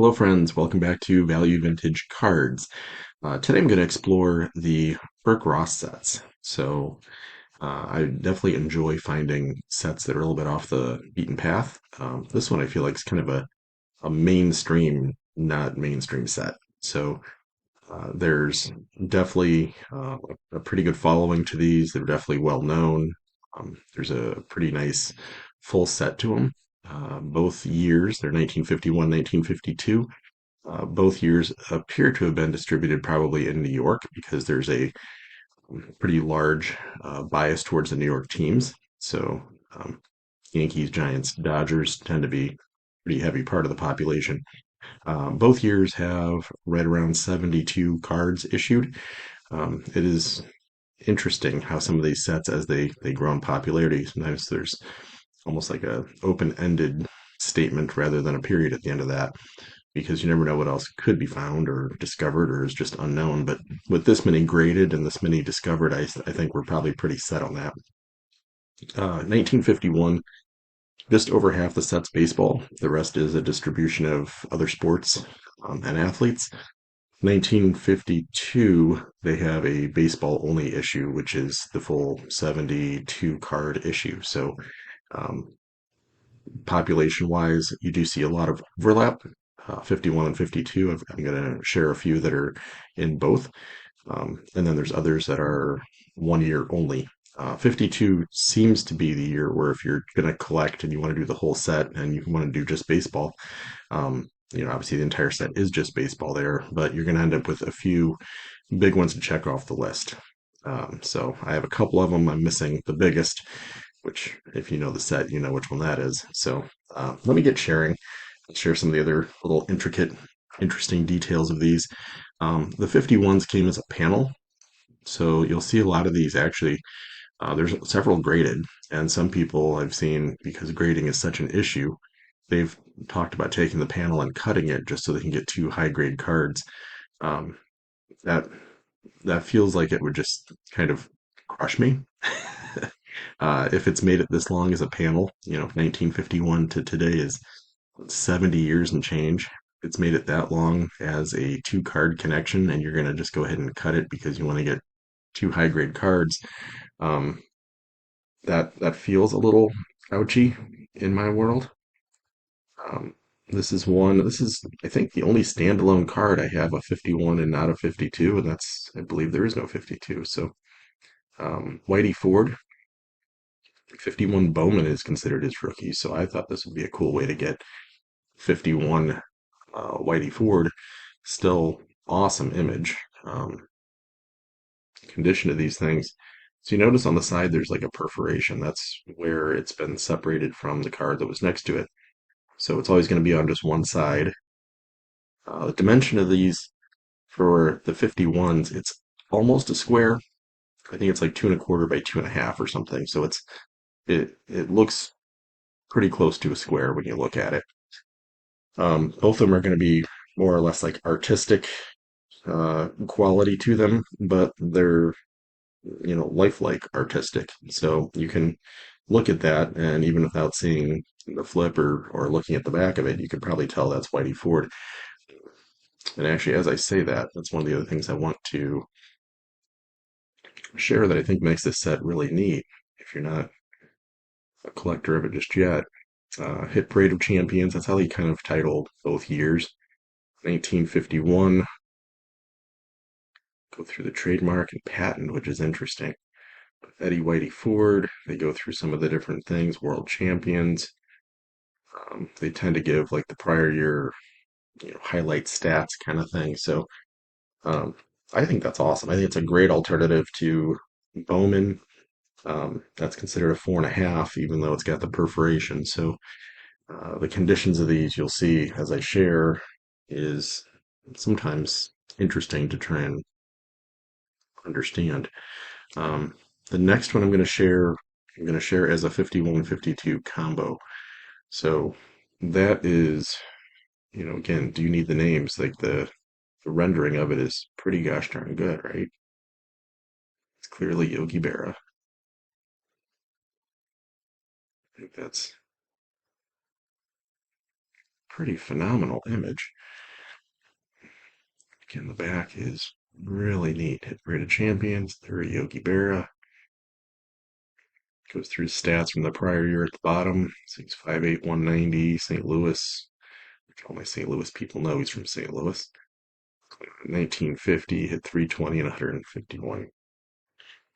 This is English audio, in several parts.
Hello, friends. Welcome back to Value Vintage Cards. Today I'm going to explore the Berk Ross sets. I definitely enjoy finding sets that are a little bit off the beaten path. This one I feel like is kind of a mainstream, not mainstream set. There's definitely a pretty good following to these. They're definitely well known. There's a pretty nice full set to them. Both years, they're 1951, 1952. Both years appear to have been distributed probably in New York because there's a pretty large bias towards the New York teams. So um, Yankees, Giants, Dodgers tend to be a pretty heavy part of the population. Both years have right around 72 cards issued. It is interesting how some of these sets, as they grow in popularity, sometimes there's almost like a open-ended statement rather than a period at the end of that because you never know what else could be found or discovered or is just unknown. But with this many graded and this many discovered, I think we're probably pretty set on that. 1951, just over half the set's baseball. The rest is a distribution of other sports and athletes. 1952, they have a baseball only issue, which is the full 72 card issue. Um, Population wise, you do see a lot of overlap. 51 and 52, I'm going to share a few that are in both. And then there's others that are 1 year only. 52 seems to be the year where if you're going to collect and you want to do the whole set and you want to do just baseball, obviously the entire set is just baseball there, but you're going to end up with a few big ones to check off the list. So I have a couple of them. I'm missing the biggest, which if you know the set, you know which one that is. Let me get sharing. I'll share some of the other little intricate, interesting details of these. The 51s came as a panel, so you'll see a lot of these actually. There's several graded, and some people I've seen, because grading is such an issue, they've talked about taking the panel and cutting it just so they can get two high grade cards. Um, that that feels like it would just kind of crush me. If it's made it this long as a panel, 1951 to today is 70 years and change. It's made it that long as a two card connection, and you're going to just go ahead and cut it because you want to get two high grade cards. Um, that feels a little ouchy in my world. Um, this is, I think, the only standalone card I have a 51 and not a 52, and I believe there is no 52. Whitey Ford, 51 Bowman is considered his rookie, so I thought this would be a cool way to get 51 Whitey Ford. Still awesome image. Condition of these things. So you notice on the side there's like a perforation. That's where it's been separated from the card that was next to it. So it's always going to be on just one side. The dimension of these for the 51s, it's almost a square. I think it's like 2.25 by 2.5 or something. So it looks pretty close to a square when you look at it. Both of them are going to be more or less like artistic quality to them, but they're lifelike artistic. So you can look at that, and even without seeing the flip or looking at the back of it, you could probably tell that's Whitey Ford. And actually, as I say that, that's one of the other things I want to share that I think makes this set really neat. If you're not a collector of it just yet, Hit Parade of Champions, that's how they kind of titled both years. 1951, go through the trademark and patent, which is interesting. Eddie Whitey Ford, they go through some of the different things, world champions. They tend to give like the prior year, highlight stats kind of thing. Um, I think that's awesome. I think it's a great alternative to Bowman. That's considered a 4.5, even though it's got the perforation. The conditions of these you'll see as I share is sometimes interesting to try and understand. Um, the next one I'm going to share as a 51-52 combo. So that is, again, do you need the names? Like the rendering of it is pretty gosh darn good, right? It's clearly Yogi Berra. I think that's pretty phenomenal image. Again, the back is really neat. Hit rate of champions, there Yogi Berra. Goes through stats from the prior year at the bottom. 6'5", 190, St. Louis. All my St. Louis people know he's from St. Louis. 1950, hit 320 in 151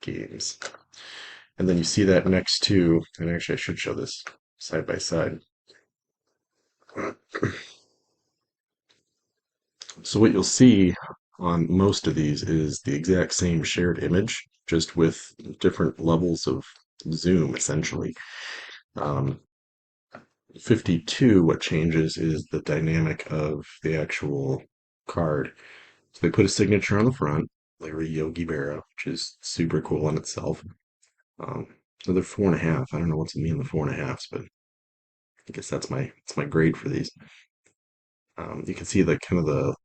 games. And then you see that next to, and actually I should show this side by side. So what you'll see on most of these is the exact same shared image, just with different levels of zoom, essentially. Um, 52, what changes is the dynamic of the actual card. So they put a signature on the front, Larry Yogi Berra, which is super cool in itself. So they're 4.5. I don't know what's in me in the 4.5s, but I guess that's my grade for these. You can see the kind of the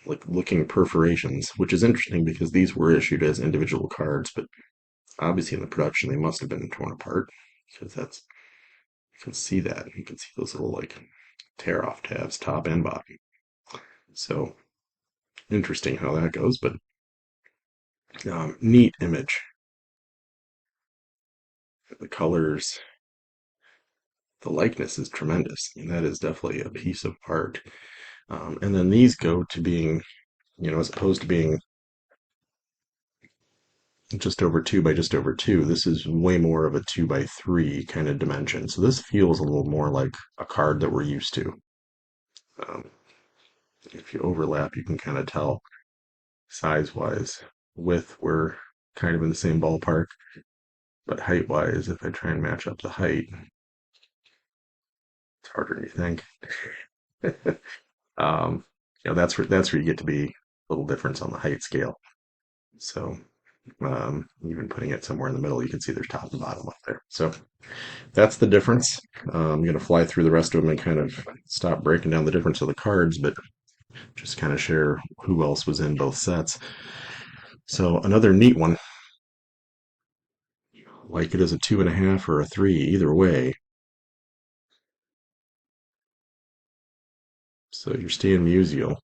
like looking perforations, which is interesting because these were issued as individual cards, but obviously in the production they must have been torn apart because that's you can see that. You can see those little like tear off tabs, top and bottom. So interesting how that goes, but neat image. The colors, the likeness is tremendous. And that is definitely a piece of art. And then these go to being, as opposed to being just over 2 by just over 2, this is way more of a 2 by 3 kind of dimension. So this feels a little more like a card that we're used to. Um, if you overlap, you can kind of tell size-wise. Width, we're kind of in the same ballpark, but height-wise, if I try and match up the height, it's harder than you think. um, that's where you get to be a little difference on the height scale. So even putting it somewhere in the middle, you can see there's top and bottom up there. So that's the difference. I'm going to fly through the rest of them and kind of stop breaking down the difference of the cards, but just kind of share who else was in both sets. So another neat one, like it is a 2.5 or a 3, either way. So your Stan Musial,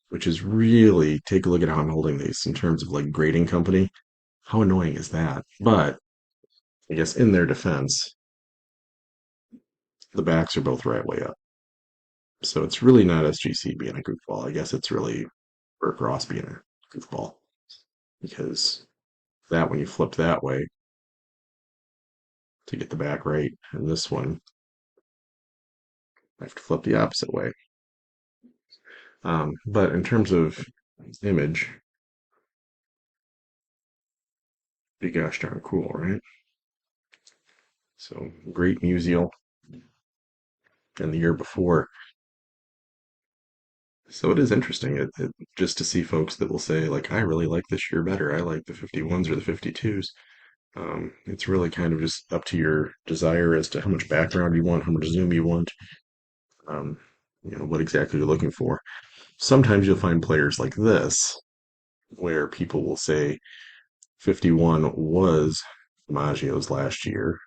which is really, take a look at how I'm holding these in terms of like grading company. How annoying is that? But I guess in their defense, the backs are both right way up. So it's really not SGC being a goofball. I guess it's really Berk Ross being a goofball. Because that when you flip that way to get the back right, and this one, I have to flip the opposite way. But in terms of image, be gosh darn cool, right? So great Musial and the year before. So it is interesting just to see folks that will say, like, I really like this year better. I like the 51s or the 52s. It's really kind of just up to your desire as to how much background you want, how much zoom you want, um, what exactly you're looking for. Sometimes you'll find players like this where people will say 51 was Maggio's last year,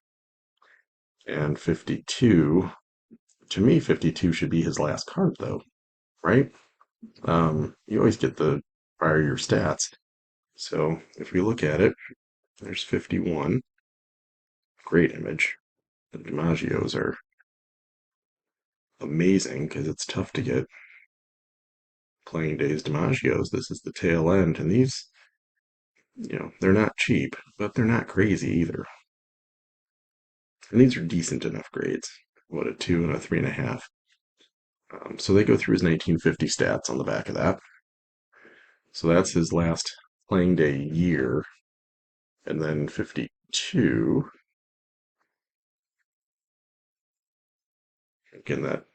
and 52, to me, 52 should be his last card, though, right? You always get the prior year stats. So if we look at it, there's 51, great image. The DiMaggios are amazing because it's tough to get playing days DiMaggios. This is the tail end, and these, they're not cheap, but they're not crazy either. And these are decent enough grades. What, a 2 and a 3.5. So they go through his 1950 stats on the back of that. So that's his last playing day year. And then 52, again, that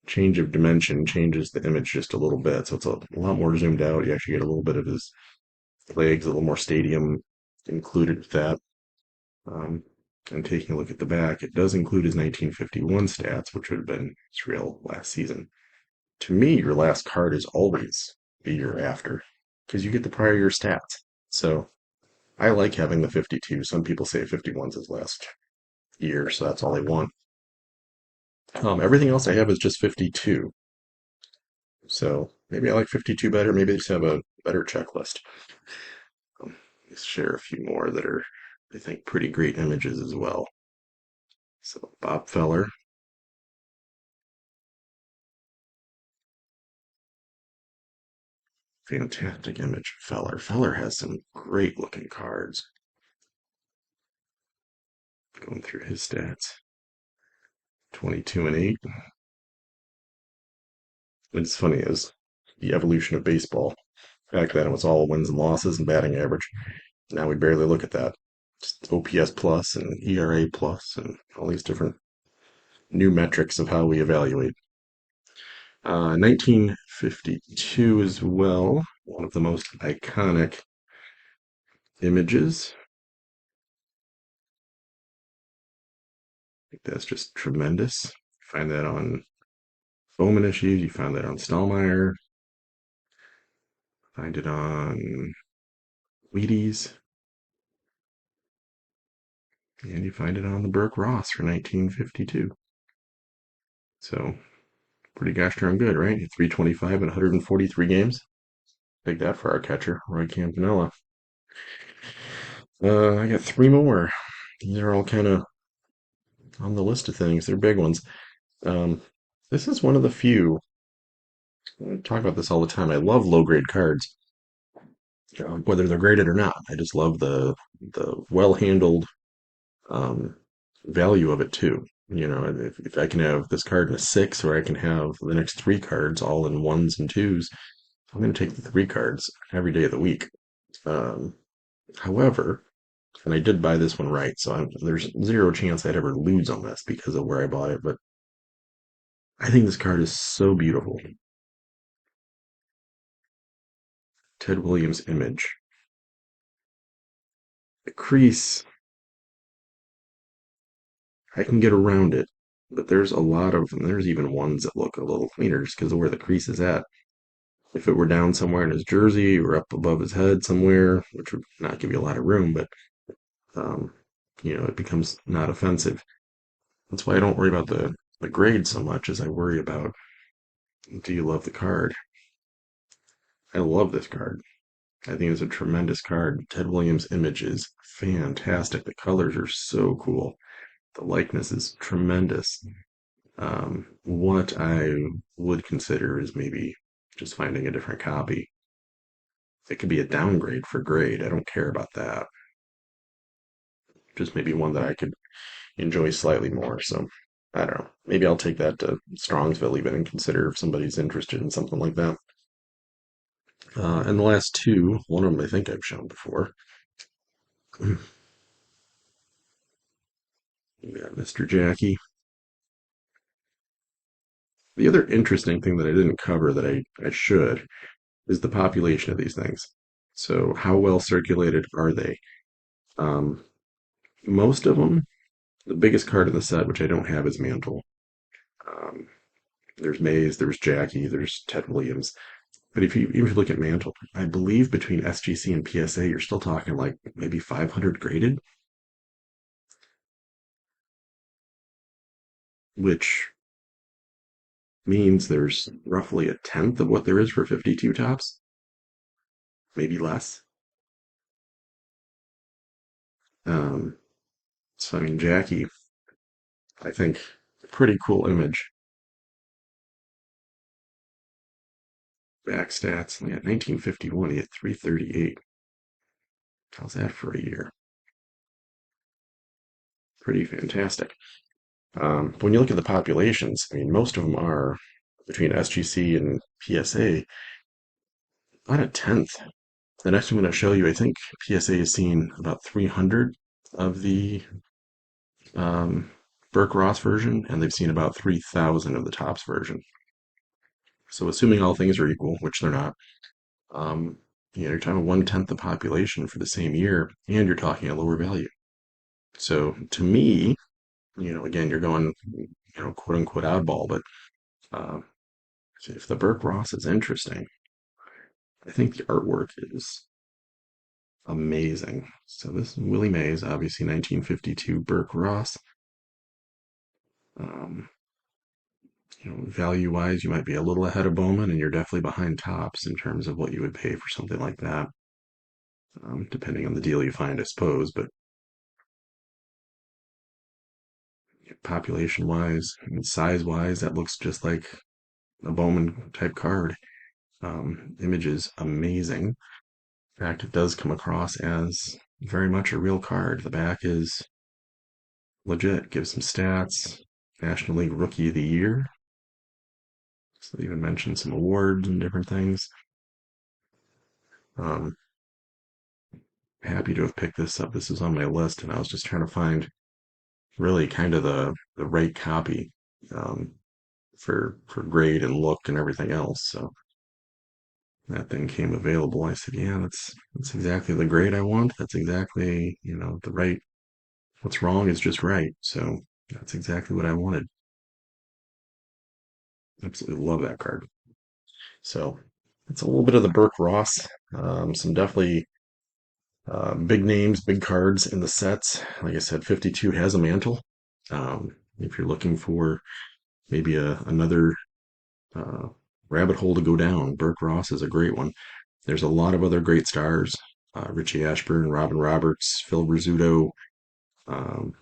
change of dimension changes the image just a little bit. So it's a lot more zoomed out. You actually get a little bit of his legs, a little more stadium included with that. And taking a look at the back, it does include his 1951 stats, which would have been his real last season. To me, your last card is always the year after because you get the prior year stats. So I like having the 52. Some people say 51's his last year, so that's all they want. Everything else I have is just 52. So maybe I like 52 better. Maybe I just have a better checklist. Let's share a few more that are, I think, pretty great images as well. So Bob Feller, fantastic image. Feller. Feller has some great looking cards. Going through his stats. 22 and 8. It's funny as the evolution of baseball. Back then it was all wins and losses and batting average. Now we barely look at that. Just OPS plus and ERA plus and all these different new metrics of how we evaluate. 1952 as well, one of the most iconic images. I think that's just tremendous. You find that on Bowman issues, you find that on Stallmeyer, find it on Wheaties, and you find it on the Berk Ross for 1952. So pretty gosh darn good, right? 325 and 143 games. Take that for our catcher, Roy Campanella. I got three more. These are all kind of on the list of things. They're big ones. Um, this is one of the few. I talk about this all the time. I love low grade cards, whether they're graded or not. I just love the well handled um, value of it too. You know, if I can have this card in a six, or I can have the next three cards all in ones and twos, I'm going to take the three cards every day of the week. Um, However, and I did buy this one right, so there's zero chance I'd ever lose on this because of where I bought it. But I think this card is so beautiful. Ted Williams image. The crease, I can get around it, but there's a lot of, and there's even ones that look a little cleaner just because of where the crease is at. If it were down somewhere in his jersey or up above his head somewhere, which would not give you a lot of room, but um, it becomes not offensive. That's why I don't worry about the grade so much as I worry about, do you love the card? I love this card. I think it's a tremendous card. Ted Williams' image is fantastic. The colors are so cool. The likeness is tremendous. What I would consider is maybe just finding a different copy. It could be a downgrade for grade. I don't care about that. Just maybe one that I could enjoy slightly more. So I don't know. Maybe I'll take that to Strongsville even and consider if somebody's interested in something like that. And the last two, one of them I think I've shown before. We got Mr. Jackie. The other interesting thing that I didn't cover that I should is the population of these things. So how well circulated are they? Um, Most of them, the biggest card in the set, which I don't have, is Mantle. Um, there's Mays, there's Jackie, there's Ted Williams. But even if you look at Mantle, I believe between SGC and PSA, you're still talking like maybe 500 graded, which means there's roughly a tenth of what there is for 52 tops, maybe less. Um, so I mean, Jackie, I think, pretty cool image. Back stats, yeah, 1951, he had 338. How's that for a year? Pretty fantastic. When you look at the populations, I mean, most of them are between SGC and PSA, about a tenth. The next one I'm going to show you, I think PSA has seen about 300 of the um, Berk Ross version, and they've seen about 3,000 of the Topps version. So, assuming all things are equal, which they're not, um, you're talking one tenth the population for the same year, and you're talking a lower value. So, to me, again, you're going, quote unquote oddball, but uh, if the Berk Ross is interesting, I think the artwork is amazing. So this is Willie Mays, obviously 1952 Berk Ross. Um, Value wise, you might be a little ahead of Bowman, and you're definitely behind Topps in terms of what you would pay for something like that, depending on the deal you find, I suppose. But population wise and size wise, that looks just like a Bowman type card. Image is amazing. In fact, it does come across as very much a real card. The back is legit, gives some stats. National League Rookie of the Year. So they even mentioned some awards and different things. Um, Happy to have picked this up. This is on my list, and I was just trying to find really kind of the right copy um, for grade and look and everything else. So that thing came available. I said, yeah, that's exactly the grade I want. That's exactly the right. What's wrong is just right. So that's exactly what I wanted. Absolutely love that card. So it's a little bit of the Berk Ross. Some definitely big names, big cards in the sets. Like I said, 52 has a mantle. If you're looking for maybe another uh, rabbit hole to go down, Berk Ross is a great one. There's a lot of other great stars. Richie Ashburn, Robin Roberts, Phil Rizzuto.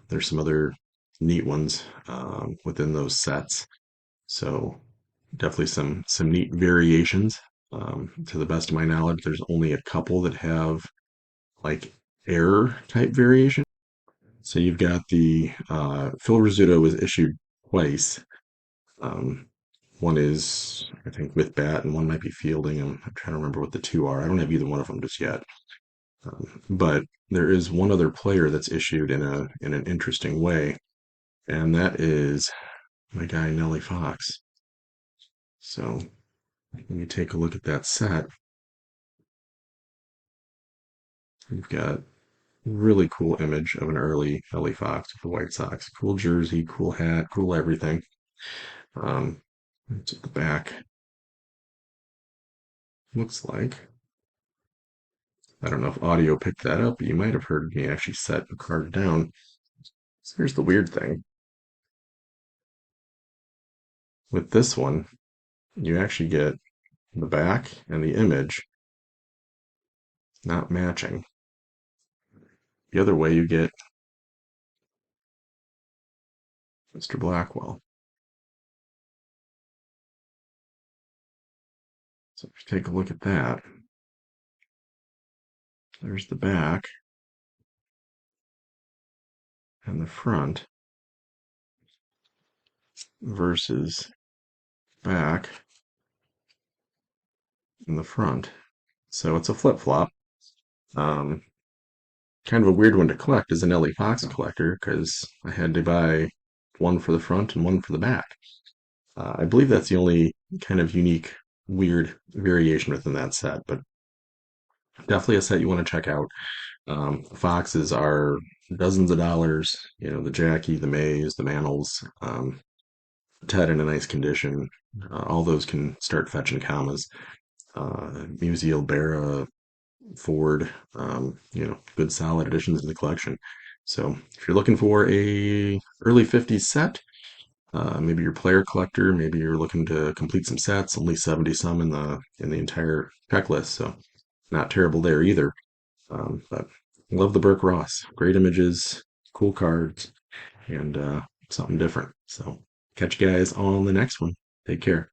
There's some other neat ones within those sets. So definitely some neat variations. To the best of my knowledge, there's only a couple that have like error type variation. So you've got the Phil Rizzuto was issued twice. Um, One is, I think, with bat, and one might be fielding. I'm trying to remember what the two are. I don't have either one of them just yet. But there is one other player that's issued in an interesting way, and that is my guy Nellie Fox. So when you take a look at that set, you've got really cool image of an early Nellie Fox with the White Sox. Cool jersey, cool hat, cool everything. It's at the back. Looks like. I don't know if audio picked that up, but you might have heard me actually set the card down. So here's the weird thing. With this one, you actually get the back and the image not matching. The other way you get Mr. Blackwell. So if you take a look at that, there's the back and the front versus back and the front. So it's a flip-flop. Um, Kind of a weird one to collect as an Ellie Fox collector because I had to buy one for the front and one for the back. I believe that's the only kind of unique, weird variation within that set, but definitely a set you want to check out. Foxes are dozens of dollars. The Jackie, the Mays, the Mantles, Ted in a nice condition. All those can start fetching commas. Musial, Barra, Ford, good solid additions to the collection. So if you're looking for a early 50s set, maybe you're a player collector, maybe you're looking to complete some sets, only 70 some in the entire checklist, so not terrible there either. But love the Berk Ross. Great images, cool cards, and something different. So catch you guys on the next one. Take care.